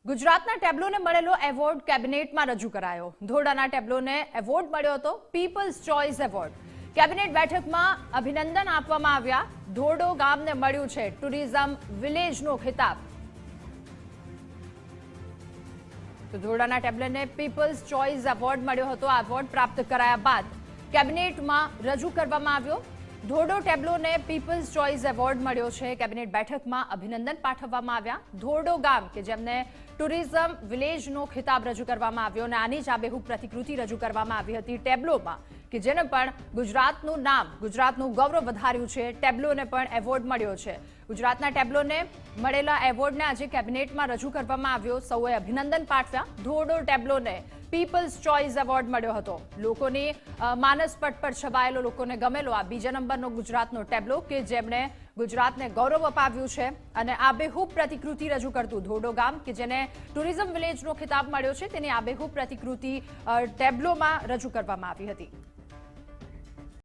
ગુજરાતના ટેબ્લોને મળેલો એવોર્ડ કેબિનેટમાં રજૂ કરાયો. ધોરડાના ટેબ્લોને એવોર્ડ મળ્યો હતો પીપલ્સ ચોઇસ એવોર્ડ. કેબિનેટ બેઠકમાં અભિનંદન આપવામાં આવ્યા. ધોરડો ગામને મળ્યું છે ટુરિઝમ વિલેજનો ખિતાબ. તો ધોરડાના ટેબ્લોને પીપલ્સ ચોઇસ એવોર્ડ મળ્યો હતો. આ એવોર્ડ પ્રાપ્ત કરાયા બાદ કેબિનેટમાં રજૂ કરવામાં આવ્યો. ધોરડો ટેબ્લોને પીપલ્સ ચોઇસ એવોર્ડ મળ્યો છે. કેબિનેટ બેઠકમાં અભિનંદન પાઠવવામાં આવ્યા. ધોરડો ગામ કે જેમને ટુરિઝમ વિલેજનો ખિતાબ રજૂ કરવામાં આવ્યો અને આની જ આબેહૂબ પ્રતિકૃતિ રજૂ કરવામાં આવી હતી ટેબ્લોમાં કે જેને પણ ગુજરાતનું નામ, ગુજરાતનું ગૌરવ વધાર્યું છે. ટેબ્લોને પણ એવોર્ડ મળ્યો છે. ગુજરાતના ટેબ્લોને મળેલા એવોર્ડને આજે કેબિનેટમાં રજૂ કરવામાં આવ્યો. સૌએ અભિનંદન પાઠવ્યા. ધોરડો ટેબ્લોને પીપલ્સ ચોઇસ એવોર્ડ મળ્યો હતો. લોકોની માનસપટ પર છવાયેલો, લોકોને ગમેલો આ બીજા નંબરનો ગુજરાતનો ટેબ્લો કે જેમણે ગુજરાતને ગૌરવ અપાવ્યું છે અને આબેહૂબ પ્રતિકૃતિ રજૂ કરતું ધોરડો ગામ કે જેને ટુરિઝમ વિલેજનો ખિતાબ મળ્યો છે તેની આબેહૂબ પ્રતિકૃતિ ટેબ્લોમાં રજૂ કરવામાં આવી હતી.